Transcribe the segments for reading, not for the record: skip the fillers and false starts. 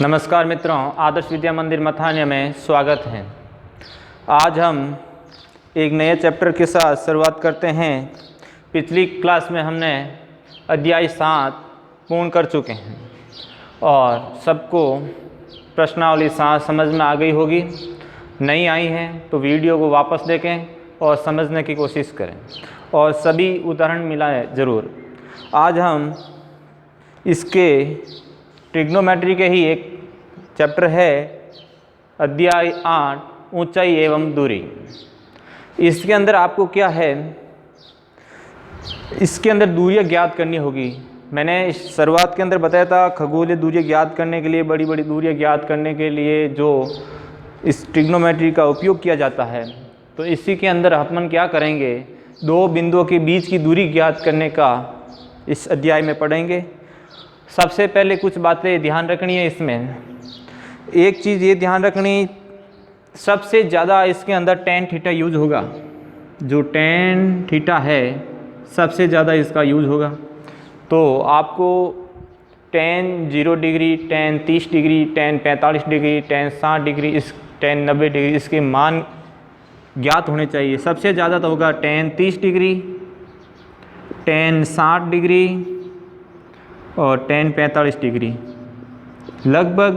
नमस्कार मित्रों, आदर्श विद्या मंदिर मथान्या में स्वागत है। आज हम एक नए चैप्टर के साथ शुरुआत करते हैं। पिछली क्लास में हमने अध्याय 7 पूर्ण कर चुके हैं और सबको प्रश्नावली 7 समझ में आ गई होगी। नहीं आई है तो वीडियो को वापस देखें और समझने की कोशिश करें और सभी उदाहरण मिलाएं ज़रूर। आज हम इसके ट्रिग्नोमेट्री के ही एक चैप्टर है अध्याय 8 ऊंचाई एवं दूरी। इसके अंदर आपको क्या है, इसके अंदर दूरियां ज्ञात करनी होगी। मैंने शुरुआत के अंदर बताया था खगोलीय दूरियां ज्ञात करने के लिए, बड़ी बड़ी दूरियां ज्ञात करने के लिए जो इस ट्रिग्नोमेट्री का उपयोग किया जाता है। तो इसी के अंदर अपन क्या करेंगे, दो बिंदुओं के बीच की दूरी ज्ञात करने का इस अध्याय में पढ़ेंगे। सबसे पहले कुछ बातें ध्यान रखनी है। इसमें एक चीज़ ये ध्यान रखनी, सबसे ज़्यादा इसके अंदर tan थीटा यूज होगा। जो tan थीटा है सबसे ज़्यादा इसका यूज होगा। तो आपको tan 0 degree, tan 30 degree, tan 45 degree, tan 60 degree, tan 90 degree इसके मान ज्ञात होने चाहिए। सबसे ज़्यादा तो होगा tan 30 डिग्री, tan 60 डिग्री और tan 45 डिग्री। लगभग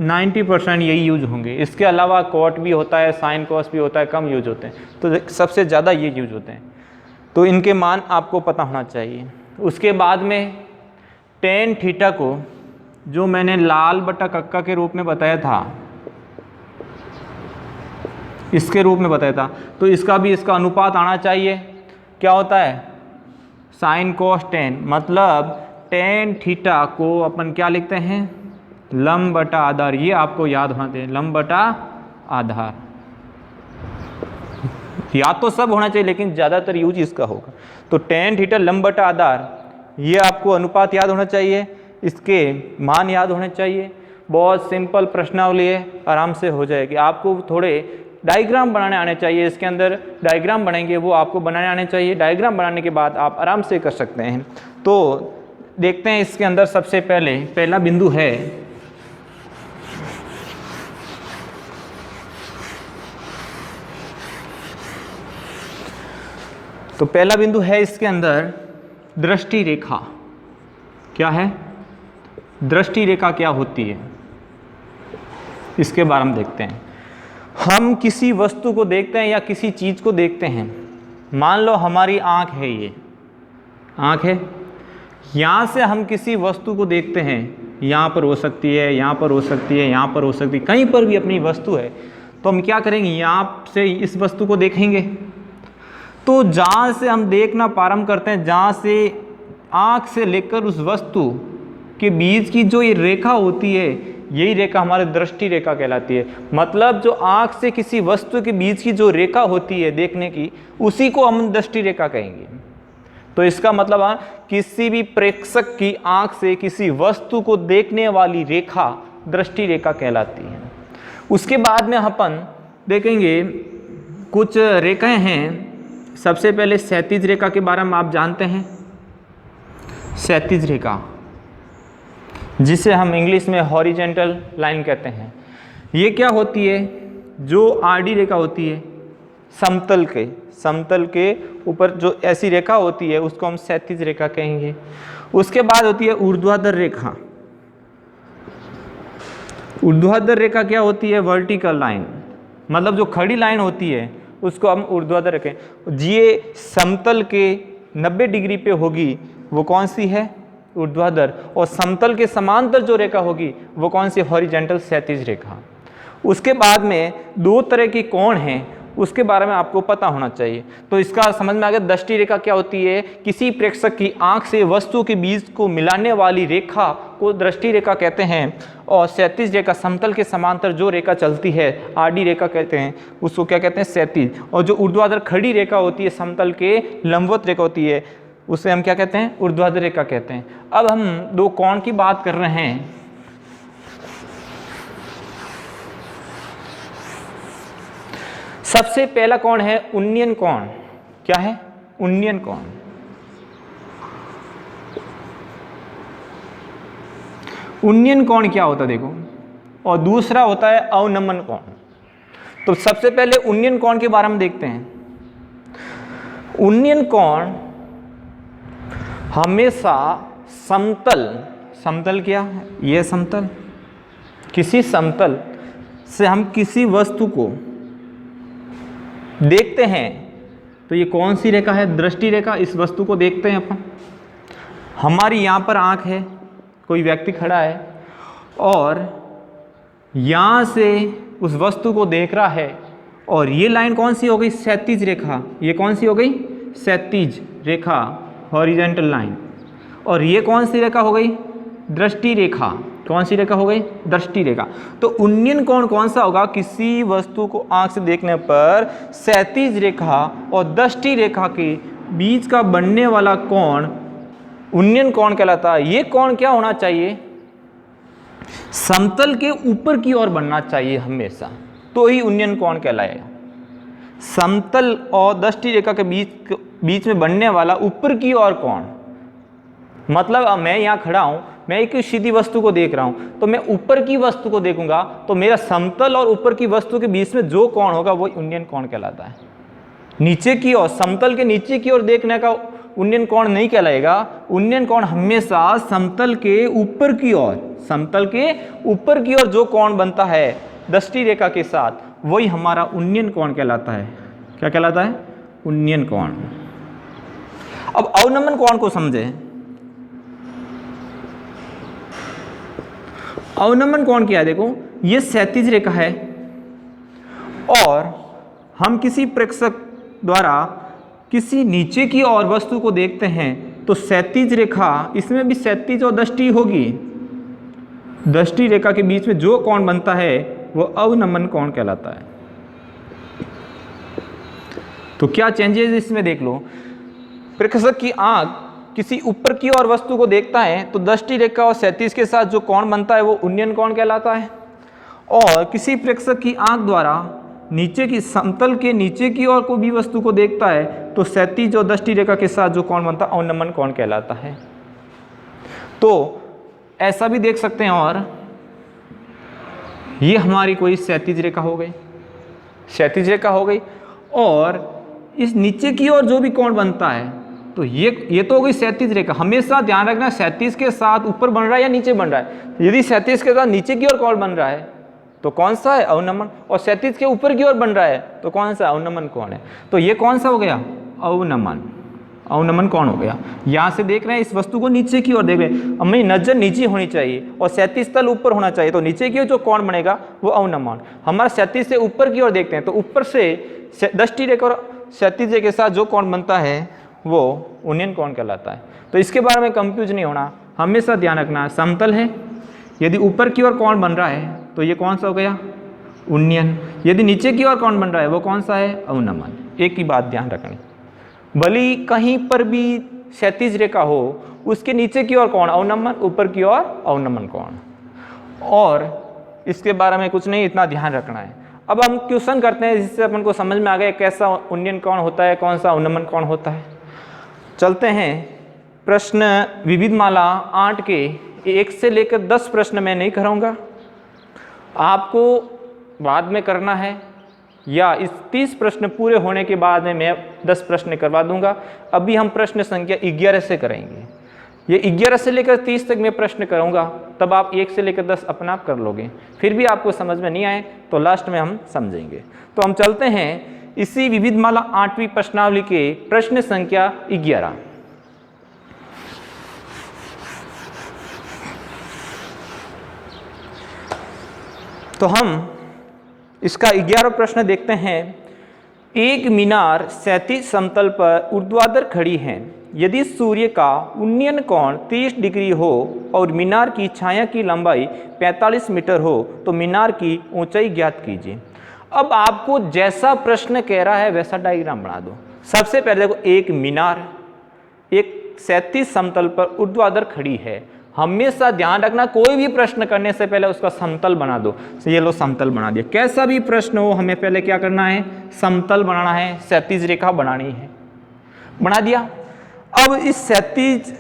90% यही यूज होंगे। इसके अलावा कॉट भी होता है, साइन कॉस भी होता है, कम यूज होते हैं। तो सबसे ज़्यादा ये यूज होते हैं। तो इनके मान आपको पता होना चाहिए। उसके बाद में tan थीटा को जो मैंने लाल बटा कक्का के रूप में बताया था, इसके रूप में बताया था, तो इसका भी इसका अनुपात आना चाहिए। क्या होता है, साइन कॉस tan, मतलब tan थीटा को अपन क्या लिखते हैं, लंब बटा आधार। ये आपको याद होना चाहिए, लंब बटा आधार। याद तो सब होना चाहिए लेकिन ज़्यादातर यूज इसका होगा। तो tan थीटा लंब बटा आधार, ये आपको अनुपात याद होना चाहिए, इसके मान याद होने चाहिए। बहुत सिंपल प्रश्नावली है, आराम से हो जाएगी। आपको थोड़े डायग्राम बनाने आने चाहिए। इसके अंदर डायग्राम बनेंगे वो आपको बनाने आने चाहिए। डायग्राम बनाने के बाद आप आराम से कर सकते हैं। तो देखते हैं इसके अंदर सबसे पहला बिंदु है तो पहला बिंदु है इसके अंदर दृष्टि रेखा। क्या है, दृष्टि रेखा क्या होती है इसके बारे में देखते हैं। हम किसी वस्तु को देखते हैं या किसी चीज़ को देखते हैं। मान लो हमारी आँख है, ये आँख है, यहाँ से हम किसी वस्तु को देखते हैं। यहाँ पर हो सकती है, यहाँ पर हो सकती है, यहाँ पर हो सकती है, कहीं पर भी अपनी वस्तु है। तो हम क्या करेंगे, यहाँ से इस वस्तु को देखेंगे। तो जहाँ से हम देखना प्रारंभ करते हैं, जहाँ से आँख से लेकर उस वस्तु के बीच की जो ये रेखा होती है, यही रेखा हमारी दृष्टि रेखा कहलाती है। मतलब जो आँख से किसी वस्तु के बीच की जो रेखा होती है देखने की, उसी को हम दृष्टि रेखा कहेंगे। तो इसका मतलब है किसी भी प्रेक्षक की आँख से किसी वस्तु को देखने वाली रेखा दृष्टि रेखा कहलाती है। उसके बाद में अपन देखेंगे कुछ रेखाएं हैं। सबसे पहले क्षैतिज रेखा के बारे में आप जानते हैं। क्षैतिज रेखा, जिसे हम इंग्लिश में हॉरिजेंटल लाइन कहते हैं, ये क्या होती है, जो आडी रेखा होती है समतल के ऊपर जो ऐसी रेखा होती है उसको हम क्षैतिज रेखा कहेंगे। उसके बाद होती है ऊर्ध्वाधर रेखा। ऊर्ध्वाधर रेखा क्या होती है, वर्टिकल लाइन, मतलब जो खड़ी लाइन होती है उसको हम ऊर्ध्वाधर रखें। ये समतल के 90 डिग्री पे होगी, वो कौन सी है, ऊर्ध्वाधर। और समतल के समांतर जो रेखा होगी वो कौन सी, हॉरिजेंटल क्षैतिज रेखा। उसके बाद में दो तरह की कोण हैं, उसके बारे में आपको पता होना चाहिए। तो इसका समझ में आ गया। दृष्टि रेखा क्या होती है, किसी प्रेक्षक की आंख से वस्तु के बीच को मिलाने वाली रेखा को दृष्टि रेखा कहते हैं। और क्षैतिज रेखा, समतल के समांतर जो रेखा चलती है, आडी रेखा कहते हैं, उसको क्या कहते हैं, क्षैतिज। और जो ऊर्ध्वाधर खड़ी रेखा होती है, समतल के लंबवत रेखा होती है, उसे हम क्या कहते हैं, ऊर्ध्वाधर रेखा कहते हैं। अब हम दो कोण की बात कर रहे हैं। सबसे पहला कोण है उन्नयन कोण। क्या है, उन्नयन कोण। उन्नयन कोण क्या होता है, देखो और दूसरा होता है अवनमन कोण। तो सबसे पहले उन्नयन कोण के बारे में देखते हैं। उन्नयन कोण हमेशा समतल क्या है, यह समतल, किसी समतल से हम किसी वस्तु को देखते हैं तो ये कौन सी रेखा है, दृष्टि रेखा। इस वस्तु को देखते हैं अपन, हमारी यहाँ पर आँख है, कोई व्यक्ति खड़ा है और यहाँ से उस वस्तु को देख रहा है और ये लाइन कौन सी हो गई, क्षैतिज रेखा। ये कौन सी हो गई, क्षैतिज रेखा, हॉरिजॉन्टल लाइन। और ये कौन सी रेखा हो गई, दृष्टि रेखा। कौन सी रेखा हो गई, दृष्टि रेखा। तो उन्नयन कोण कौन सा होगा, किसी वस्तु को आंख से देखने पर क्षैतिज रेखा और दृष्टि रेखा के बीच का बनने वाला कोण उन्नयन कोण कहलाता है। ये कोण क्या होना चाहिए, समतल के ऊपर की ओर बनना चाहिए हमेशा, तो ही उन्नयन कोण कहलाएगा। समतल और दृष्टि रेखा के बीच में बनने वाला ऊपर की ओर कोण, मतलब अब मैं यहाँ खड़ा हूँ, मैं एक सीधी वस्तु को देख रहा हूँ, तो मैं ऊपर की वस्तु को देखूंगा तो मेरा समतल और ऊपर की वस्तु के बीच में जो कोण होगा वो उन्नयन कोण कहलाता है। नीचे की ओर, समतल के नीचे की ओर देखने का उन्नयन कोण नहीं कहलाएगा। उन्नयन कोण हमेशा समतल के ऊपर की ओर, समतल के ऊपर की ओर जो कोण बनता है दृष्टि रेखा के साथ, वही हमारा उन्नयन कोण कहलाता है। क्या कहलाता है, उन्नयन कोण। अब अवनमन कोण को समझें। अवनमन कोण क्या है, देखो ये क्षैतिज रेखा है और हम किसी प्रेक्षक द्वारा किसी नीचे की ओर वस्तु को देखते हैं तो क्षैतिज रेखा, इसमें भी क्षैतिज और दृष्टि होगी। दृष्टि रेखा के बीच में जो कोण बनता है वो अवनमन कोण कहलाता है। तो क्या चेंजेस इसमें देख लो, प्रेक्षक की आंख किसी ऊपर की ओर वस्तु को देखता है तो दृष्टि रेखा और क्षैतिज के साथ जो कोण बनता है वो उन्नयन कोण कहलाता है। और किसी प्रेक्षक की आंख द्वारा नीचे की, समतल के नीचे की ओर को भी वस्तु को देखता है तो क्षैतिज और दृष्टि रेखा के साथ जो कोण बनता है अवनमन कोण कहलाता है। तो ऐसा भी देख सकते हैं, और ये हमारी कोई क्षैतिज रेखा हो गई, क्षैतिज रेखा हो गई, और इस नीचे की ओर जो भी कोण बनता है तो ये तो हो गई क्षैतिज रेखा। हमेशा ध्यान रखना क्षैतिज के साथ ऊपर बन रहा है या नीचे बन रहा है। यदि क्षैतिज के साथ नीचे की ओर कोण बन रहा है तो कौन सा है, अवनमन। और क्षैतिज के ऊपर की ओर बन रहा है तो कौन सा, अवनमन कोण है। तो ये कौन सा हो गया, अवनमन, अवनमन कोण हो गया। यहाँ से देख रहे हैं, इस वस्तु को नीचे की ओर देख रहे हैं, हमें नजर नीचे होनी चाहिए और क्षैतिज तल ऊपर होना चाहिए, तो नीचे की ओर जो कोण बनेगा वो अवनमन। हमारा क्षैतिज से ऊपर की ओर देखते हैं तो ऊपर से दृष्टि रेखा और क्षैतिज के साथ जो कोण बनता है वो उन्नयन कोण कहलाता है। तो इसके बारे में कंफ्यूज नहीं होना, हमेशा ध्यान रखना, समतल है, यदि ऊपर की ओर कोण बन रहा है तो ये कौन सा हो गया, उन्नयन। यदि नीचे की ओर कोण बन रहा है वो कौन सा है, अवनमन। एक ही बात ध्यान रखनी, भली कहीं पर भी क्षैतिज रेखा हो, उसके नीचे की ओर कोण अवनमन, ऊपर की ओर अवनमन कोण। और इसके बारे में कुछ नहीं, इतना ध्यान रखना है। अब हम क्वेश्चन करते हैं जिससे अपन को समझ में आ गया कैसा उन्नयन कोण होता है, कौन सा अवनमन कोण होता है। चलते हैं प्रश्न विविधमाला 8 के 1 से लेकर 10 प्रश्न मैं नहीं कराऊंगा, आपको बाद में करना है, या इस 30 प्रश्न पूरे होने के बाद में मैं 10 प्रश्न करवा दूंगा। अभी हम प्रश्न संख्या 11 से करेंगे। ये 11 से लेकर 30 तक मैं प्रश्न करूंगा, तब आप 1 से लेकर 10 अपना आप कर लोगे। फिर भी आपको समझ में नहीं आए तो लास्ट में हम समझेंगे। तो हम चलते हैं इसी विविधमाला 8वीं प्रश्नावली के प्रश्न संख्या 11। तो हम इसका 11वां प्रश्न देखते हैं। एक मीनार क्षैतिज समतल पर ऊर्ध्वाधर खड़ी है। यदि सूर्य का उन्नयन कोण 30 डिग्री हो और मीनार की छाया की लंबाई 45 मीटर हो तो मीनार की ऊंचाई ज्ञात कीजिए। अब आपको जैसा प्रश्न कह रहा है वैसा डायग्राम बना दो। सबसे पहले देखो, एक मीनार एक क्षैतिज समतल पर ऊर्ध्वाधर खड़ी है। हमेशा ध्यान रखना, कोई भी प्रश्न करने से पहले उसका समतल बना दो। ये लो समतल बना दिया। कैसा भी प्रश्न हो हमें पहले क्या करना है, समतल बनाना है, क्षैतिज रेखा बनानी है। बना दिया। अब इस क्षैतिज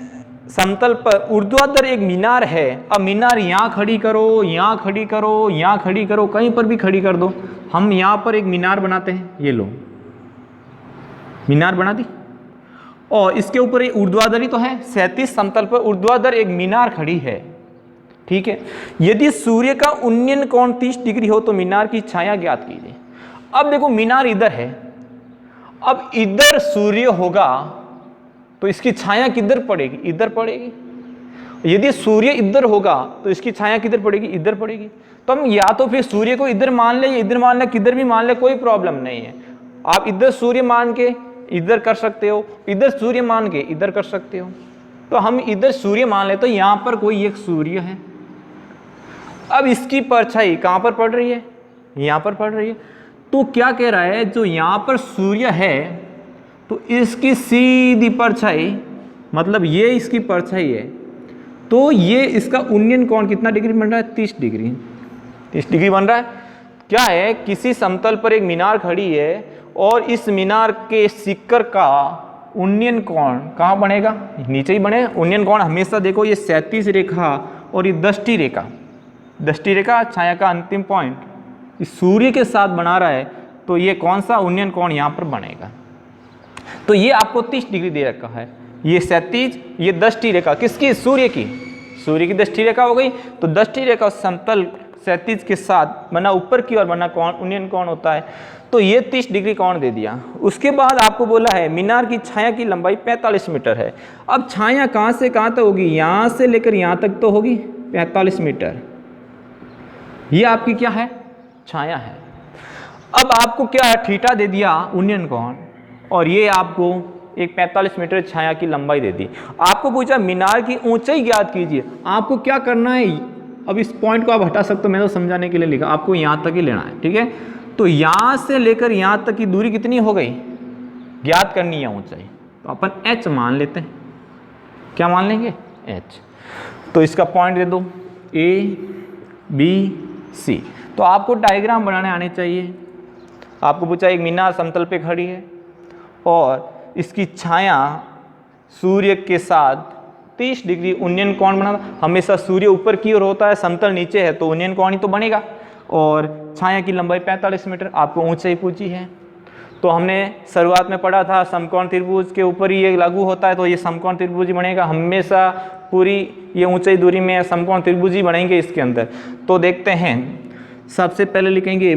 समतल पर ऊर्ध्वाधर एक मीनार है। अब मीनार यहाँ खड़ी करो, यहाँ खड़ी करो, यहाँ खड़ी करो, कहीं पर भी खड़ी कर दो। हम यहाँ पर एक मीनार बनाते हैं, ये लो मीनार बना दी, और इसके ऊपर ये ऊर्ध्वाधर ही तो है, क्षैतिज समतल पर ऊर्ध्वाधर एक मीनार खड़ी है, ठीक है। यदि सूर्य का उन्नयन कोण 30 डिग्री हो तो मीनार की छाया ज्ञात कीजिए। अब देखो मीनार इधर है, अब इधर सूर्य होगा तो इसकी छाया किधर पड़ेगी? इधर पड़ेगी। यदि सूर्य इधर होगा तो इसकी छाया किधर पड़ेगी? इधर पड़ेगी। तो हम या तो फिर सूर्य को इधर मान ले या इधर मान ले, किधर भी मान ले, कोई प्रॉब्लम नहीं है। आप इधर सूर्य मान के इधर कर सकते हो, इधर सूर्य मान के इधर कर सकते हो। तो हम इधर सूर्य मान ले तो यहाँ पर कोई एक सूर्य है। अब इसकी परछाई कहाँ पर पड़ रही है? यहाँ पर पड़ रही है। तो क्या कह रहा है, जो यहाँ पर सूर्य है तो इसकी सीधी परछाई, मतलब ये इसकी परछाई है, तो ये इसका उन्नयन कोण कितना डिग्री बन रहा है? 30 डिग्री। 30 डिग्री बन रहा है। क्या है, किसी समतल पर एक मीनार खड़ी है और इस मीनार के शिखर का उन्नयन कोण कहाँ बनेगा? नीचे ही बने। उन्नयन कोण हमेशा देखो ये क्षैतिज रेखा और ये दृष्टि रेखा, दृष्टि रेखा छाया का अंतिम पॉइंट इस सूर्य के साथ बना रहा है, तो ये कौन सा उन्नयन कोण यहाँ पर बनेगा? तो ये आपको 30 डिग्री दे रखा है। ये क्षैतिज, ये दृष्टि रेखा किसकी? सूर्य की। सूर्य की दृष्टि रेखा हो गई। तो दृष्टि रेखा समतल क्षैतिज के साथ बना ऊपर की ओर बना कोण उन्नयन कोण होता है। तो ये 30 डिग्री कोण दे दिया। उसके बाद आपको बोला है मीनार की छाया की लंबाई 45 मीटर है। अब छाया कहाँ से कहाँ तक होगी? यहाँ से लेकर यहाँ तक तो होगी 45 मीटर। ये आपकी क्या है? छाया है। अब आपको क्या है, थीटा दे दिया उन्नयन कोण, और ये आपको एक 45 मीटर छाया की लंबाई दे दी। आपको पूछा मीनार की ऊंचाई ज्ञात कीजिए। आपको क्या करना है, अब इस पॉइंट को आप हटा सकते हो, मैं तो समझाने के लिए लिखा, आपको यहाँ तक ही लेना है, ठीक है। तो यहाँ से लेकर यहाँ तक की दूरी कितनी हो गई? ज्ञात करनी है ऊंचाई। तो अपन h मान लेते हैं। क्या मान लेंगे? h। तो इसका पॉइंट दे दो A B C। तो आपको डायग्राम बनाने आने चाहिए। आपको पूछा एक मीनार समतल पे खड़ी है और इसकी छाया सूर्य के साथ 30 डिग्री उन्नयन कोण बना। हमेशा सूर्य ऊपर की ओर होता है, समतल नीचे है, तो उन्नयन कोण ही तो बनेगा। और छाया की लंबाई 45 मीटर। आपको ऊंचाई पूछी है, तो हमने शुरुआत में पढ़ा था समकोण त्रिभुज के ऊपर ही ये लागू होता है, तो ये समकोण त्रिभुज ही बनेगा। हमेशा पूरी ये ऊंचाई दूरी में समकोण त्रिभुज ही बनेंगे इसके अंदर। तो देखते हैं, सबसे पहले लिखेंगे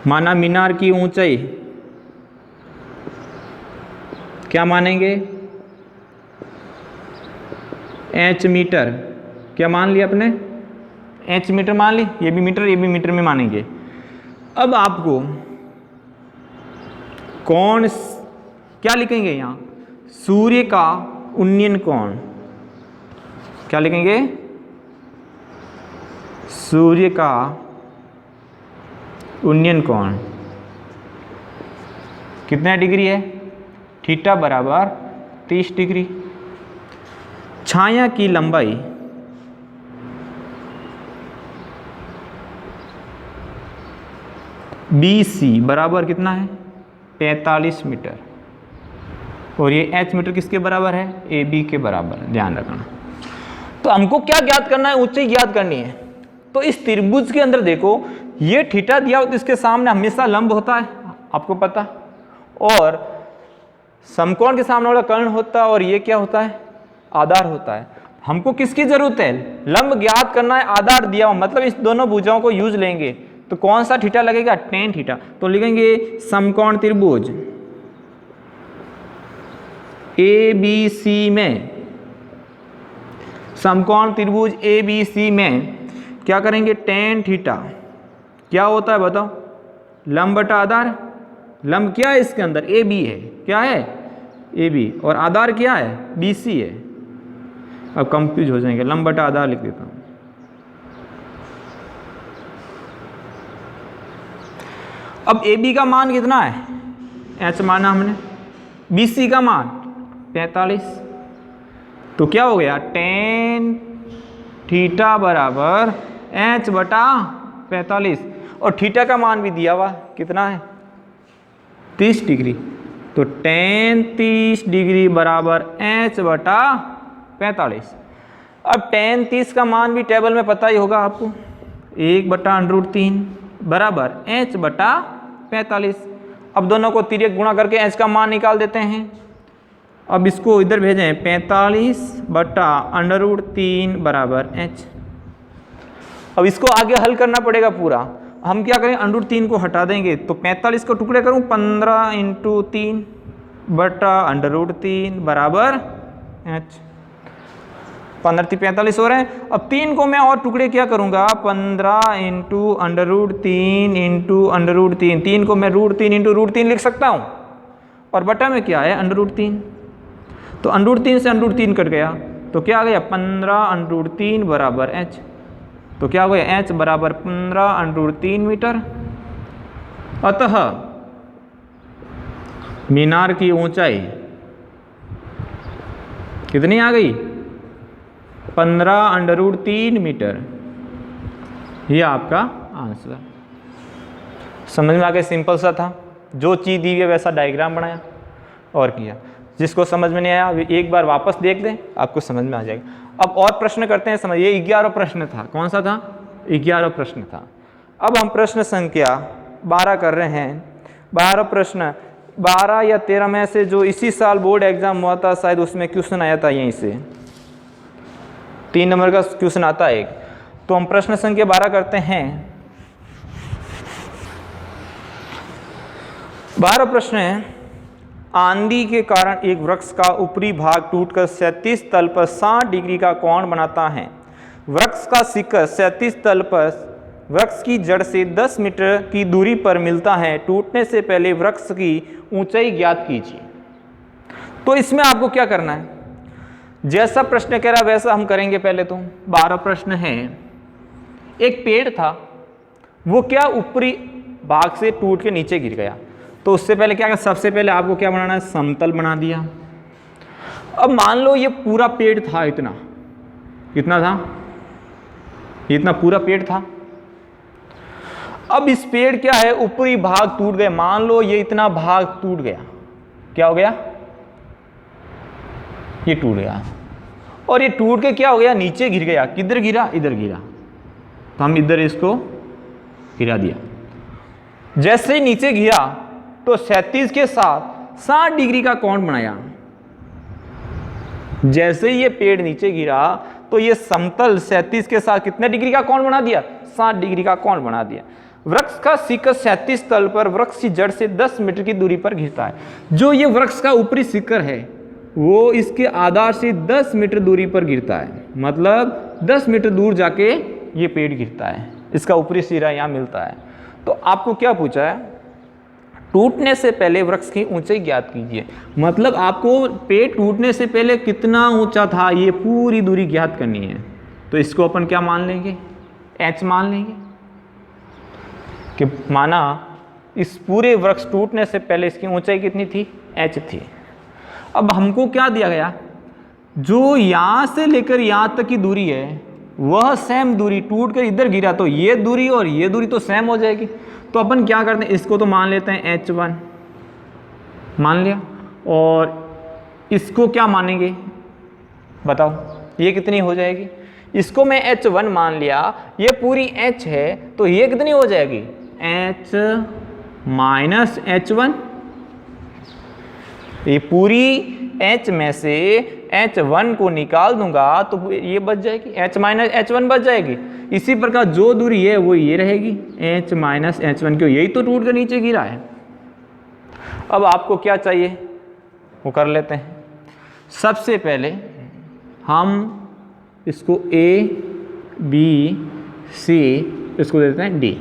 माना मीनार की ऊंचाई क्या मानेंगे? h metre. क्या मान लिया अपने? h मीटर मान ली। ये भी मीटर में मानेंगे। अब आपको कोण क्या लिखेंगे यहाँ? सूर्य का उन्नयन कोण। क्या लिखेंगे? सूर्य का उन्नयन कोण कितना डिग्री है? थीटा बराबर 30 डिग्री। छाया की लंबाई BC बराबर कितना है? 45 मीटर। और ये h मीटर किसके बराबर है? AB के बराबर। ध्यान रखना। तो हमको क्या ज्ञात करना है? ऊंचाई ज्ञात करनी है। तो इस त्रिभुज के अंदर देखो, ये थीटा दिया हो तो इसके सामने हमेशा लंब होता है, आपको पता। और समकोण के सामने वाला कर्ण होता है, और ये क्या होता है? आधार होता है। हमको किसकी जरूरत है? लंब ज्ञात करना है, आधार दिया हो, मतलब इस दोनों भुजाओं को यूज लेंगे। तो कौन सा थीटा लगेगा? tan theta. तो लिखेंगे समकोण त्रिभुज ABC में, समकोण त्रिभुज ABC में क्या करेंगे? tan थीटा क्या होता है बताओ? लंब बटा आधार। लंब क्या है इसके अंदर? AB है। क्या है? AB। और आधार क्या है? BC है। अब कंफ्यूज हो जाएंगे, लंब बटा आधार लिख देता हूं। अब AB का मान कितना है? h माना हमने। BC का मान 45। तो क्या हो गया? tan थीटा बराबर h बटा 45। और थीटा का मान भी दिया हुआ कितना है? 30 डिग्री। तो tan 30 डिग्री बराबर h बटा 45। अब tan 30 का मान भी टेबल में पता ही होगा आपको, 1/√3 बराबर h बटा 45। अब दोनों को तिर्यक गुणा करके h का मान निकाल देते हैं। अब इसको इधर भेजें, 45/√3 बराबर h। अब इसको आगे हल करना पड़ेगा पूरा। हम क्या करें, √3 को हटा देंगे तो 45 को टुकड़े करूं, 15 × 3 बटा √3 बराबर h। 15 × 45 हो रहे हैं। अब 3 को मैं और टुकड़े क्या करूंगा, 15 × √3 × √3, 3 को मैं √3 × √3 लिख सकता हूं, और बटा में क्या है, √3। तो √3 से √3 कट गया, तो क्या आ गया, 15 √3 बराबर h। तो क्या हो गया, h बराबर 15 √3 मीटर। अतः मीनार की ऊंचाई कितनी आ गई, 15 √3 मीटर। ये आपका आंसर। समझ में आ गया, सिंपल सा था, जो चीज़ दी गई वैसा डायग्राम बनाया और किया। जिसको समझ में नहीं आया एक बार वापस देख दें, आपको समझ में आ जाएगा। अब और प्रश्न करते हैं, समझिए 11 प्रश्न था। कौन सा था, 11 प्रश्न था। अब हम प्रश्न संख्या 12 कर रहे हैं। 12 प्रश्न, 12 या 13 में से जो इसी साल बोर्ड एग्जाम हुआ था, शायद उसमें क्वेश्चन आया था यहीं से, 3 नंबर का क्वेश्चन आता है एक। तो हम प्रश्न संख्या 12 करते हैं। 12 प्रश्न है, आंधी के कारण एक वृक्ष का ऊपरी भाग टूटकर 37 तल पर 60 डिग्री का कोण बनाता है। वृक्ष का शिखर 37 तल पर वृक्ष की जड़ से 10 मीटर की दूरी पर मिलता है। टूटने से पहले वृक्ष की ऊंचाई ज्ञात कीजिए। तो इसमें आपको क्या करना है, जैसा प्रश्न कह रहा वैसा हम करेंगे। पहले तो 12 प्रश्न है, एक पेड़ था, वो क्या ऊपरी भाग से टूट के नीचे गिर गया। तो उससे पहले क्या, सबसे पहले आपको क्या बनाना है, समतल बना दिया। अब मान लो ये पूरा पेड़ था, इतना, कितना था, इतना पूरा पेड़ था। अब इस पेड़ क्या है, ऊपरी भाग टूट गया। मान लो ये इतना भाग टूट गया, क्या हो गया, ये टूट गया, और ये टूट के क्या हो गया, नीचे गिर गया। किधर गिरा, इधर गिरा। तो हम इधर इसको गिरा दिया। जैसे ही नीचे गिरा तो 37 के साथ 60 डिग्री का कोण बनाया। जैसे ही ये पेड़ नीचे गिरा तो ये समतल 37 के साथ कितने डिग्री का कोण बना दिया, 60 डिग्री का कोण बना दिया। वृक्ष का शिखर 37 तल पर वृक्ष की जड़ से 10 मीटर की दूरी पर गिरता है। जो ये वृक्ष का ऊपरी शिखर है वो इसके आधार से 10 मीटर दूरी पर गिरता है, मतलब 10 मीटर दूर जाके ये पेड़ गिरता है। इसका ऊपरी सिरा यहाँ मिलता है। तो आपको क्या पूछा है, टूटने से पहले वृक्ष की ऊंचाई ज्ञात कीजिए। मतलब आपको पेड़ टूटने से पहले कितना ऊंचा था ये पूरी दूरी ज्ञात करनी है। तो इसको अपन क्या मान लेंगे, h मान लेंगे कि माना इस पूरे वृक्ष टूटने से पहले इसकी ऊंचाई कितनी थी, h थी। अब हमको क्या दिया गया, जो यहाँ से लेकर यहाँ तक की दूरी है वह सेम दूरी, टूट कर इधर गिरा तो ये दूरी और ये दूरी तो सेम हो जाएगी। तो अपन क्या करते हैं, इसको तो मान लेते हैं h1 मान लिया, और इसको क्या मानेंगे बताओ, ये कितनी हो जाएगी। इसको मैं h1 मान लिया, ये पूरी h है तो ये कितनी हो जाएगी, h माइनस h1। ये पूरी h में से h1 को निकाल दूंगा तो ये बच जाएगी, h माइनस h1 बच जाएगी। इसी प्रकार जो दूरी है वो ये रहेगी, h माइनस h1, क्यों, यही तो टूट कर नीचे गिरा है। अब आपको क्या चाहिए वो कर लेते हैं। सबसे पहले हम इसको a b c इसको देते हैं d।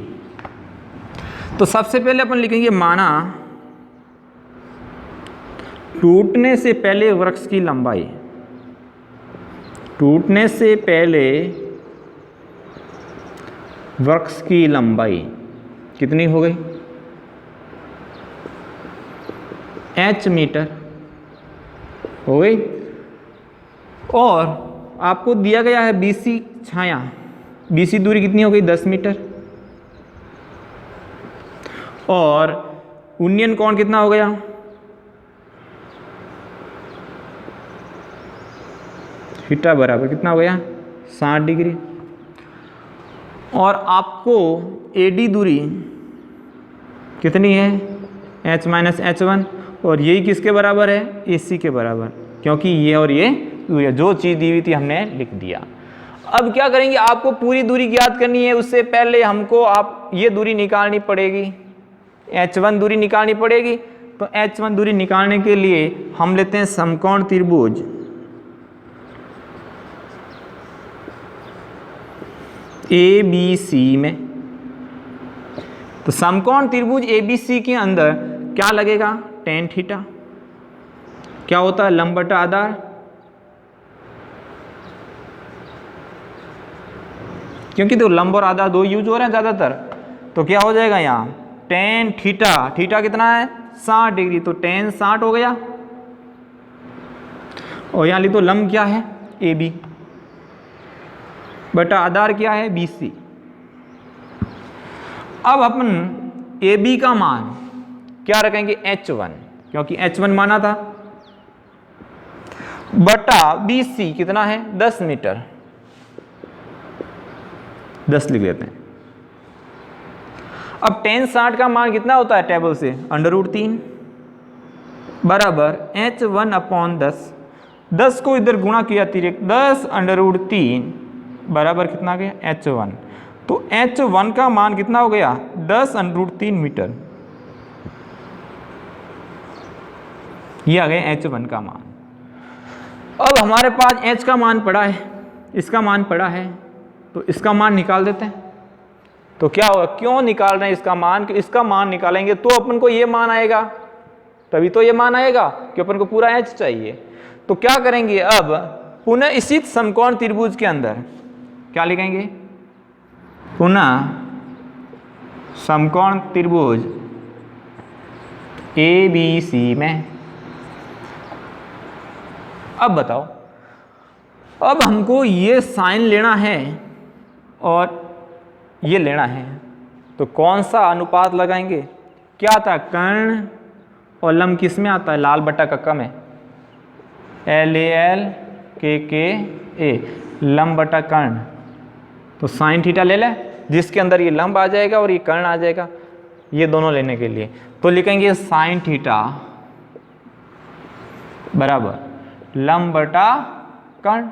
तो सबसे पहले अपन लिखेंगे, माना टूटने से पहले वृक्ष की लंबाई, टूटने से पहले वृक्ष की लंबाई कितनी हो गई, h मीटर हो गई। और आपको दिया गया है BC छाया, BC दूरी कितनी हो गई, 10 मीटर। और उन्नयन कोण कितना हो गया, थीटा बराबर कितना हो गया 60 डिग्री। और आपको AD दूरी कितनी है h माइनस H1, और यही किसके बराबर है AC के बराबर, क्योंकि ये और ये दूरी जो चीज़ दी हुई थी हमने लिख दिया। अब क्या करेंगे, आपको पूरी दूरी ज्ञात करनी है, उससे पहले हमको आप ये दूरी निकालनी पड़ेगी, H1 दूरी निकालनी पड़ेगी। तो H1 दूरी निकालने के लिए हम लेते हैं समकोण त्रिभुज ABC में। तो समकोण त्रिभुज ABC के अंदर क्या लगेगा tan थीटा, क्या होता है लंब बटा आधार, क्योंकि तो लंब और आधार दो यूज हो रहे हैं ज़्यादातर, तो क्या हो जाएगा यहाँ tan थीटा, थीटा कितना है 60 डिग्री, तो tan 60 हो गया। और यहाँ ली तो लंब क्या है AB बटा आधार क्या है BC। अब अपन AB का मान क्या रखेंगे H1, क्योंकि H1 माना था, बटा BC कितना है 10 मीटर, 10 लिख देते हैं। अब tan 60 का मान कितना होता है टेबल से √3 बराबर H1/10, 10 को इधर गुणा किया अतिरिक्त 10 √3 बराबर कितना आ गया H1। तो H1 का मान कितना हो गया 10 √3 मीटर, ये आ गया H1 का मान। अब हमारे पास H का मान पड़ा है, इसका मान पड़ा है, तो इसका मान निकाल देते हैं। तो क्या होगा, क्यों निकाल रहे हैं इसका मान, कि इसका मान निकालेंगे तो अपन को ये मान आएगा, तभी तो ये मान आएगा कि अपन को पूरा H चाहिए। तो क्या करेंगे, अब पुनः इसी समकोण त्रिभुज के अंदर क्या लिखेंगे, पुनः समकोण त्रिभुज ABC में। अब बताओ, अब हमको ये साइन लेना है और ये लेना है, तो कौन सा अनुपात लगाएंगे, क्या था कर्ण और लंब किस में आता है, लाल बटा कक्का में, LAL KKA लंब बटा कर्ण। तो साइन थीटा ले ले जिसके अंदर ये लंब आ जाएगा और ये कर्ण आ जाएगा, ये दोनों लेने के लिए तो लिखेंगे साइन थीटा बराबर लंब बटा कर्ण।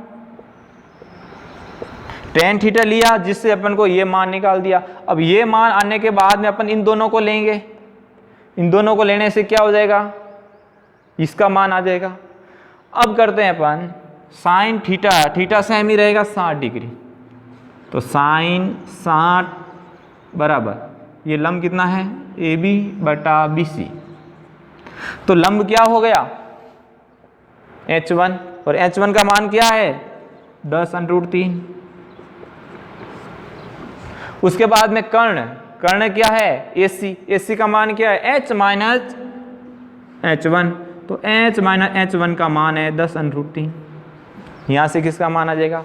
tan थीटा लिया जिससे अपन को ये मान निकाल दिया। अब ये मान आने के बाद में अपन इन दोनों को लेंगे, इन दोनों को लेने से क्या हो जाएगा, इसका मान आ जाएगा। अब करते हैं अपन साइन थीटा, थीटा सेम ही रहेगा 60 डिग्री, तो साइन 60 बराबर ये लंब कितना है AB बटा BC। तो लंब क्या हो गया H1, और H1 का मान क्या है 10 √3। उसके बाद में कर्ण, कर्ण क्या है AC, AC का मान क्या है H माइनस H1, तो H माइनस H1 का मान है 10 √3। यहाँ से किसका मान आ जाएगा,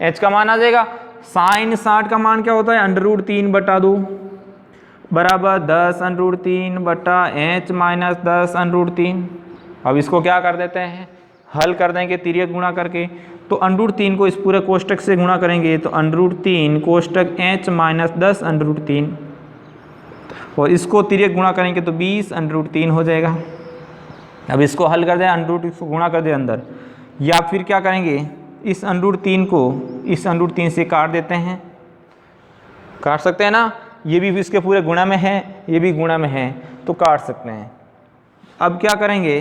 H का मान आ जाएगा। साइन 60 का मान क्या होता है √3 बटा 2 बराबर 10 √3 बटा H माइनस 10 √3। अब इसको क्या कर देते हैं, हल कर देंगे तिर्यक गुणा करके, तो √3 को इस पूरे कोष्टक से गुणा करेंगे तो √3 कोष्टक H माइनस 10 √3, और इसको तिर्यक गुणा करेंगे तो 20 √3 हो जाएगा। अब इसको हल कर दें, √3 को गुणा कर दें अंदर, या फिर क्या करेंगे इस √3 को इस √3 से काट देते हैं, काट सकते हैं ना, ये भी इसके पूरे गुणा में है, ये भी गुणा में है, तो काट सकते हैं। अब क्या करेंगे,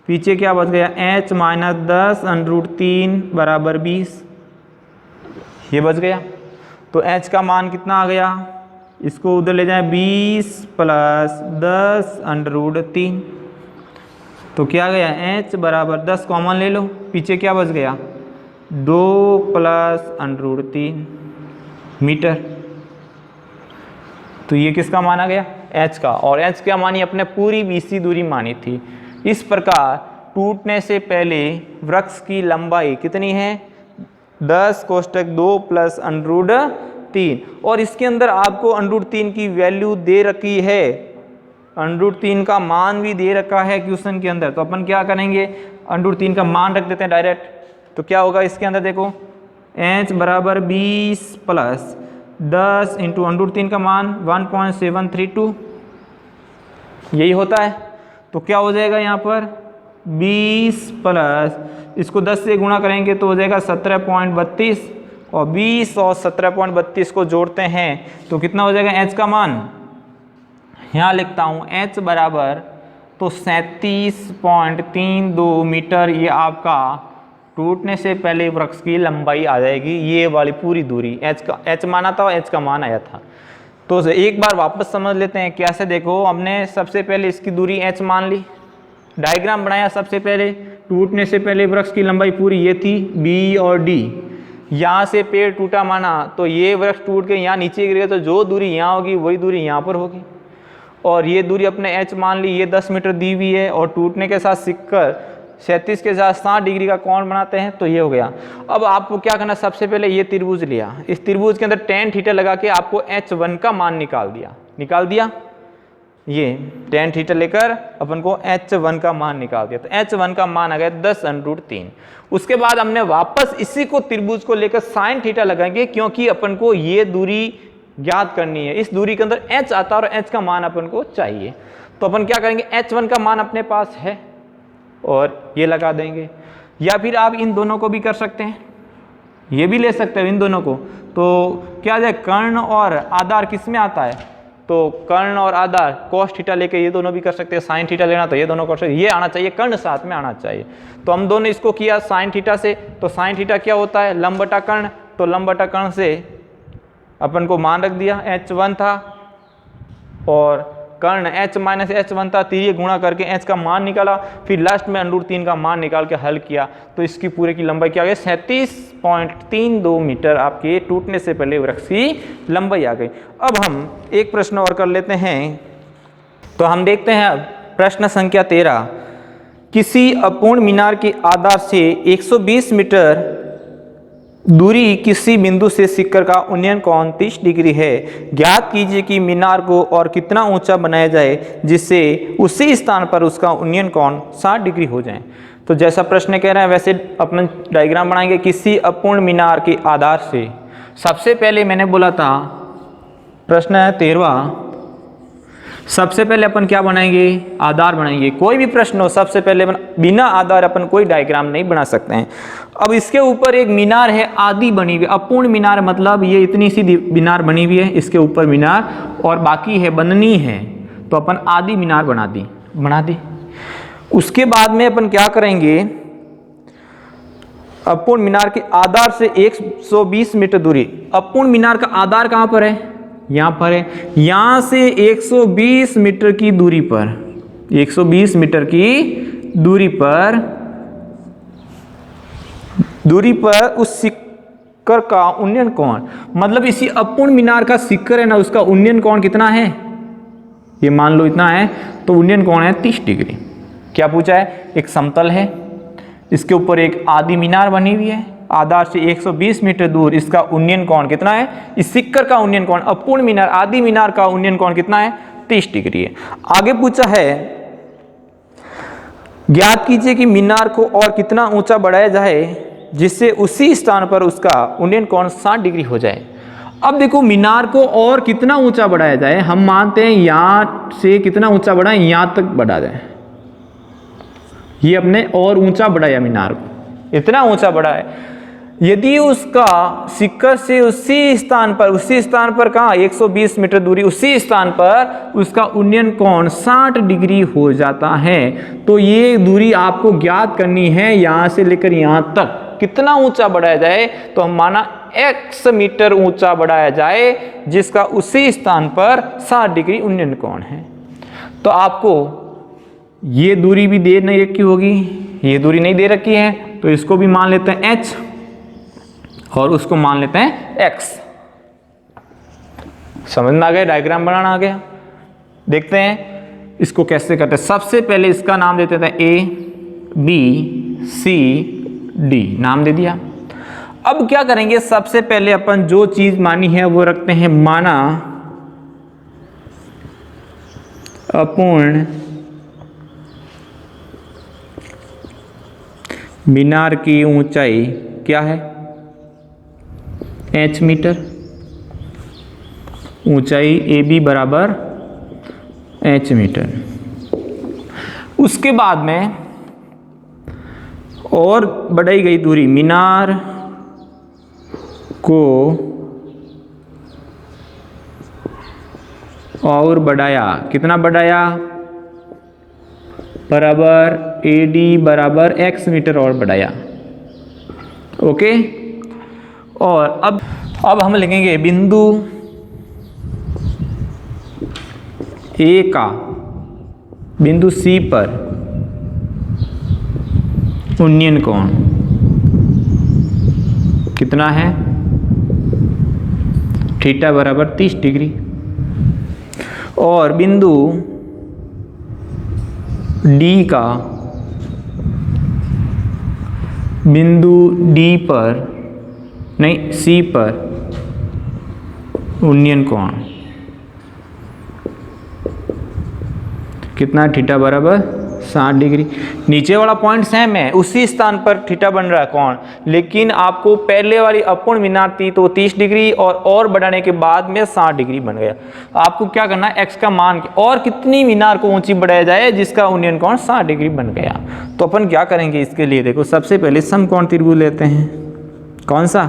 पीछे क्या बच गया H माइनस 10 √3 बराबर 20, ये बच गया। तो H का मान कितना आ गया, इसको उधर ले जाए 20 प्लस 10 √3, तो क्या गया H बराबर 10 कॉमन ले लो, पीछे क्या बच गया 2 प्लस √3 मीटर। तो ये किसका माना गया H का, और H का मानी अपने पूरी BC दूरी मानी थी। इस प्रकार टूटने से पहले वृक्ष की लंबाई कितनी है 10 कोष्टक 2 प्लस √3, और इसके अंदर आपको √3 की वैल्यू दे रखी है, √3 का मान भी दे रखा है क्वेश्चन के अंदर। तो अपन क्या करेंगे √3 का मान रख देते हैं डायरेक्ट, तो क्या होगा इसके अंदर देखो, h बराबर 20 प्लस 10 इंटू √3 का मान 1.732, यही होता है। तो क्या हो जाएगा यहाँ पर 20 प्लस इसको 10 से गुणा करेंगे तो हो जाएगा 17.32, और 20 और 17.32 को जोड़ते हैं तो कितना हो जाएगा h का मान, यहाँ लिखता हूँ h बराबर तो 37.32 मीटर, ये आपका टूटने से पहले वृक्ष की लंबाई आ जाएगी, ये वाली पूरी दूरी h माना था और h का मान आया था। तो एक बार वापस समझ लेते हैं कैसे। देखो हमने सबसे पहले इसकी दूरी h मान ली, डायग्राम बनाया सबसे पहले, टूटने से पहले वृक्ष की लंबाई पूरी ये थी b और d, यहाँ से पेड़ टूटा माना तो ये वृक्ष टूट के यहाँ नीचे गिर गया, तो जो दूरी यहाँ होगी वही दूरी यहाँ पर होगी, और ये दूरी अपने h मान ली, ये 10 मीटर दी हुई है, और टूटने के साथ सिककर 37 के साथ 60 डिग्री का कोण बनाते हैं, तो ये हो गया। अब आपको क्या करना, सबसे पहले ये त्रिभुज लिया, इस त्रिभुज के अंदर tan थीटा लगा के आपको h1 का मान निकाल दिया, ये tan थीटा लेकर अपन को h1 का मान निकाल दिया, तो h1 का मान आ गया 10√3। उसके बाद हमने वापस इसी को त्रिभुज को लेकर sin थीटा लगाएंगे, क्योंकि अपन को ये दूरी ज्ञात करनी है, इस दूरी के अंदर h आता है और h का मान अपन को चाहिए। तो अपन क्या करेंगे, h1 का मान अपने पास है और ये लगा देंगे, या फिर आप इन दोनों को भी कर सकते हैं, ये भी ले सकते हो इन दोनों को। तो क्या जाए, कर्ण और आधार किस में आता है, तो कर्ण और आधार cos थीटा लेके ये दोनों भी कर सकते हैं, sin थीटा लेना तो ये दोनों कर सकते हैं, ये आना चाहिए, कर्ण साथ में आना चाहिए। तो हम दोनों इसको किया sin थीटा से, तो sin थीटा क्या होता है, लंब बटा कर्ण, तो लंब बटा कर्ण से अपन को मान रख दिया, h1 था और कर्ण h माइनस h1 था, तीर गुणा करके h का मान निकाला, फिर लास्ट में √3 का मान निकाल के हल किया, तो इसकी पूरे की लंबाई क्या आ गई, 37.32 मीटर आपके टूटने से पहले वृक्ष की लंबाई आ गई। अब हम एक प्रश्न और कर लेते हैं, तो हम देखते हैं प्रश्न संख्या 13, किसी अपूर्ण मीनार के आधार से 120 मीटर दूरी किसी बिंदु से सिक्कर का उन्नयन कोण 30 डिग्री है, ज्ञात कीजिए कि मीनार को और कितना ऊंचा बनाया जाए जिससे उसी स्थान पर उसका उन्नयन कोण 60 डिग्री हो जाए। तो जैसा प्रश्न कह रहा है वैसे अपन डायग्राम बनाएंगे, किसी अपूर्ण मीनार के आधार से। सबसे पहले मैंने बोला था, प्रश्न है 13, सबसे पहले अपन क्या बनाएंगे, आधार बनाएंगे। कोई भी प्रश्न हो सबसे पहले बिना आधार अपन कोई डायग्राम नहीं बना सकते हैं। अब इसके ऊपर एक मीनार है आदि बनी हुई, अपूर्ण मीनार मतलब ये इतनी सी मीनार बनी हुई है, इसके ऊपर मीनार और बाकी है बननी है, तो अपन आदि मीनार बना दी। उसके बाद में अपन क्या करेंगे, अपूर्ण मीनार के आधार से 120 मीटर दूरी, अपूर्ण मीनार का आधार कहाँ पर है, यहाँ पर है, यहाँ से 120 मीटर की दूरी पर, 120 मीटर की दूरी पर उस सिक्कर का उन्नयन कोण, मतलब इसी अपूर्ण मीनार का सिक्कर है ना, उसका उन्नयन कोण कितना है, ये मान लो इतना है, तो उन्नयन कोण है 30 डिग्री। क्या पूछा है, एक समतल है, इसके ऊपर एक आदि मीनार बनी हुई है, आधार से 120 मीटर दूर, इसका उन्नयन कोण कितना है, इस सिक्कर का उन्नयन कोण, अपूर्ण मीनार आदि मीनार का उन्नयन कोण कितना है, 30 डिग्री है। आगे पूछा है, ज्ञात कीजिए कि मीनार को और कितना ऊंचा बढ़ाया जाए जिससे उसी स्थान पर उसका उन्नयन कोण 60 डिग्री हो जाए। अब देखो मीनार को और कितना ऊंचा बढ़ाया जाए, हम मानते हैं यहां से कितना ऊंचा बढ़ाएं, यहां तक बढ़ा जाए, ये अपने और ऊंचा बढ़ाया मीनार को, इतना ऊंचा बढ़ाए, यदि उसका सिक्कर से उसी स्थान पर कहाँ 120 मीटर दूरी, उसी स्थान पर उसका उन्नयन कोण 60 डिग्री हो जाता है, तो ये दूरी आपको ज्ञात करनी है, यहां से लेकर यहां तक कितना ऊंचा बढ़ाया जाए, तो हम माना x मीटर ऊंचा बढ़ाया जाए जिसका उसी स्थान पर 60 डिग्री उन्नयन कोण है। तो आपको ये दूरी भी दे नहीं रखी होगी, ये दूरी नहीं दे रखी है, तो इसको भी मान लेते हैं h और उसको मान लेते हैं x। समझ में आ गया, डायग्राम बनाना आ गया। देखते हैं इसको कैसे करते हैं। सबसे पहले इसका नाम देते थे A B C D, नाम दे दिया। अब क्या करेंगे, सबसे पहले अपन जो चीज मानी है वो रखते हैं, माना अपूर्ण मीनार की ऊंचाई क्या है? h metre. ऊंचाई AB बराबर h मीटर। उसके बाद में और बढ़ाई गई दूरी, मीनार को और बढ़ाया, कितना बढ़ाया? बराबर AD बराबर x मीटर और बढ़ाया। ओके, और अब हम लिखेंगे बिंदु A का बिंदु C पर उन्नयन कोण कितना है? थीटा बराबर 30 डिग्री। और बिंदु D का बिंदु D पर नहीं C पर उन्नयन कोण कितना? थीटा बराबर 60 डिग्री। नीचे वाला पॉइंट सेम है, उसी स्थान पर थीटा बन रहा है कोण, लेकिन आपको पहले वाली अपूर्ण मीनार थी तो 30 डिग्री और बढ़ाने के बाद में 60 डिग्री बन गया। आपको क्या करना है? x का मान और कितनी मीनार को ऊंची बढ़ाया जाए जिसका उन्नयन कोण 60 डिग्री बन गया। तो अपन क्या करेंगे इसके लिए? देखो, सबसे पहले समकोण त्रिभुज लेते हैं। कौन सा?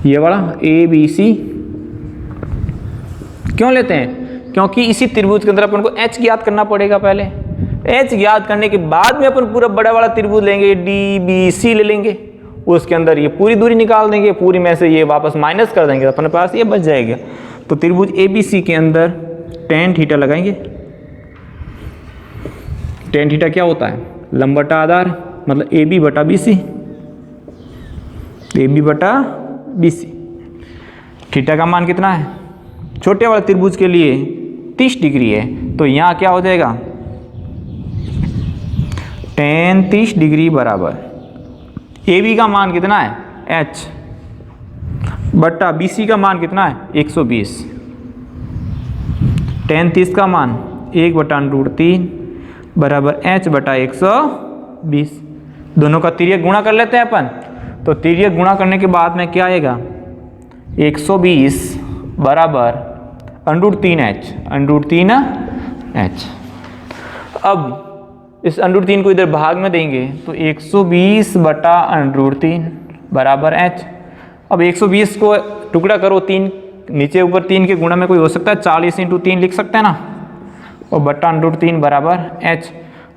ये वाला ABC। क्यों लेते हैं? क्योंकि इसी त्रिभुज के अंदर अपन को h ज्ञात करना पड़ेगा। पहले h ज्ञात करने के बाद में अपन पूरा बड़ा वाला त्रिभुज लेंगे, DBC ले लेंगे, उसके अंदर ये पूरी दूरी निकाल देंगे, पूरी में से ये वापस माइनस कर देंगे, अपने पास ये बच जाएगा। तो त्रिभुज ABC के अंदर tan थीटा लगाएंगे। tan थीटा क्या होता है? लंब बटा आधार, मतलब AB बटा BC। AB बटा BC। थीटा का मान कितना है? छोटे वाले त्रिभुज के लिए 30 डिग्री है, तो यहाँ क्या हो जाएगा? tan 30 डिग्री बराबर AB का मान कितना है? h बटा BC का मान कितना है? 120। tan 30 का मान 1/√3 बराबर h बटा 120। दोनों का तिर्यक गुणा कर लेते हैं अपन। तो तिर्यक गुणा करने के बाद में क्या आएगा? 120 बराबर √3h। अब इस √3 को इधर भाग में देंगे तो 120 बटा √3 बराबर h। अब 120 को टुकड़ा करो, 3 नीचे ऊपर 3 के गुणा में कोई हो सकता है, 40 × 3 लिख सकते हैं ना, और बटा √3 बराबर h।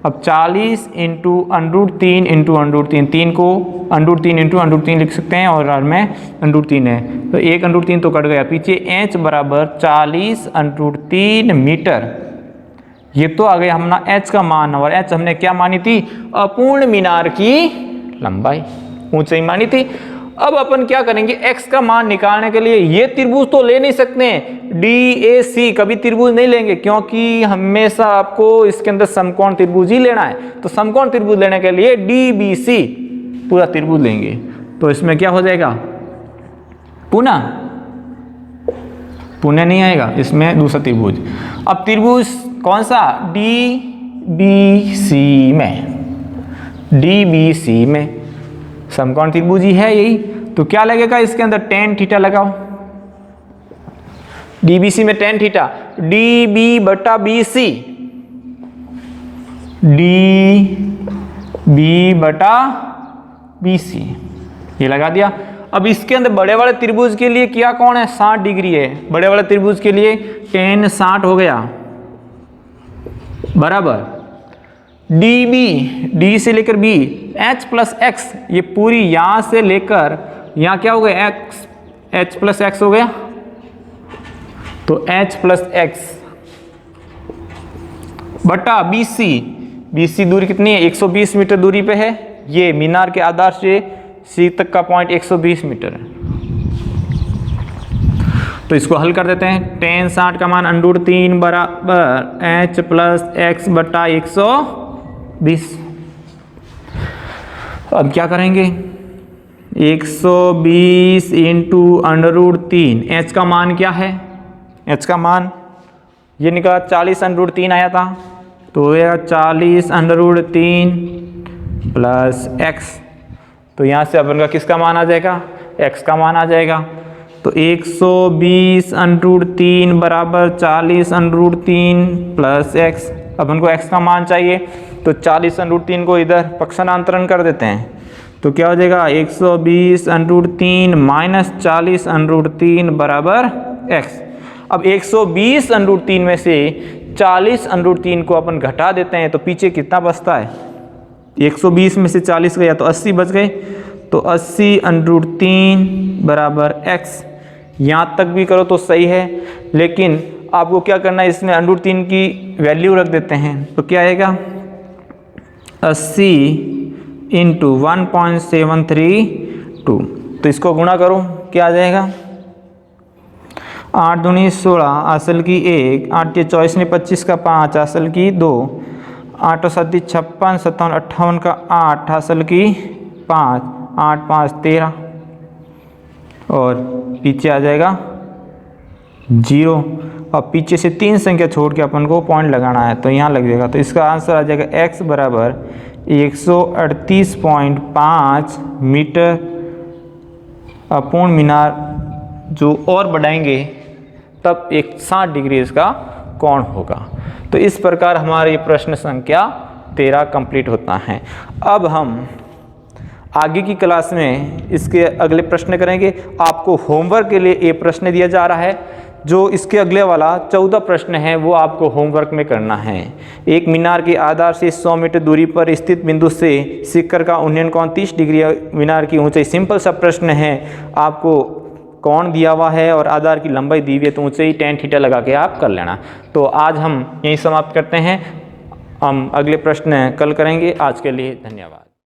अब 40 × √3 × 3 को √3 × √3 लिख सकते हैं, और में √3 है तो 1 √3 तो कट गया, पीछे h बराबर 40 √3 मीटर। ये तो आ गया हमारा h का मान, और h हमने क्या मानी थी? अपूर्ण मीनार की लंबाई, ऊंचाई मानी थी। अब अपन क्या करेंगे? x का मान निकालने के लिए ये त्रिभुज तो ले नहीं सकते, DAC कभी त्रिभुज नहीं लेंगे, क्योंकि हमेशा आपको इसके अंदर समकोण त्रिभुज ही लेना है। तो समकोण त्रिभुज लेने के लिए DBC पूरा त्रिभुज लेंगे। तो इसमें क्या हो जाएगा? पुनः नहीं आएगा, इसमें दूसरा त्रिभुज। अब त्रिभुज कौन सा? DBC में समकोण त्रिभुज ही है यही। तो क्या लगेगा इसके अंदर? tan थीटा लगाओ। DBC में tan थीटा DB बटा BC, DB बटा BC, ये लगा दिया। अब इसके अंदर बड़े वाले त्रिभुज के लिए क्या कोण है? 60 डिग्री है। बड़े वाले त्रिभुज के लिए tan 60 हो गया बराबर DB, D से लेकर B, H प्लस X, ये पूरी यहां से लेकर यहाँ क्या हो गया? H प्लस X हो गया, तो H प्लस X बटा BC दूरी कितनी है? 120 मीटर दूरी पे है। ये मीनार के आधार से C तक का पॉइंट 120 मीटर है। तो इसको हल कर देते हैं। tan 60 का मान √3 बराबर H प्लस X बटा 120। अब क्या करेंगे? 120 इंटू √3, h का मान क्या है? h का मान ये निकला 40 √3 आया था, तो तो हो जाएगा 40√3 प्लस x। तो यहाँ से अपन का किसका मान आ जाएगा, x का मान आ जाएगा। तो 120√3 बराबर 40√3 प्लस x। अपन को x का मान चाहिए, तो 40√3 को इधर पक्षांतरण कर देते हैं। तो क्या हो जाएगा 120√3 माइनस 40√3 बराबर x। अब 120√3 में से 40√3 को अपन घटा देते हैं तो पीछे कितना बचता है, 120 में से 40 गया तो 80 बच गए। तो 80√3 बराबर x। यहाँ तक भी करो तो सही है, लेकिन आपको क्या करना है, इसमें √3 की वैल्यू रख देते हैं। तो क्या आएगा 80 × 1.732। तो इसको गुणा करो, क्या आ जाएगा 8 दूनी 16 असल की 1, 8 के 24 ने 25 का 5 असल की 2, 8 और 7 56, 57 58 का 8 असल की 5, 8 5 13 और पीछे आ जाएगा 0। अब पीछे से 3 संख्या छोड़ के अपन को पॉइंट लगाना है, तो यहाँ लग जाएगा। तो इसका आंसर आ जाएगा x बराबर 138.5 मीटर। पूर्ण मीनार जो और बढ़ाएंगे तब 160 डिग्री इसका कोण होगा। तो इस प्रकार हमारा ये प्रश्न संख्या 13 कंप्लीट होता है। अब हम आगे की क्लास में इसके अगले प्रश्न करेंगे। आपको होमवर्क के लिए ये प्रश्न दिया जा रहा है, जो इसके अगले वाला 14 प्रश्न है वो आपको होमवर्क में करना है। एक मीनार के आधार से 100 मीटर दूरी पर स्थित बिंदु से शिखर का उन्नयन कोण 30 डिग्री, मीनार की ऊंचाई। सिंपल सा प्रश्न है, आपको कोण दिया हुआ है और आधार की लंबाई दी हुई है, तो ऊंचाई tan थीटा लगा के आप कर लेना। तो आज हम यहीं समाप्त करते हैं, हम अगले प्रश्न कल करेंगे। आज के लिए धन्यवाद।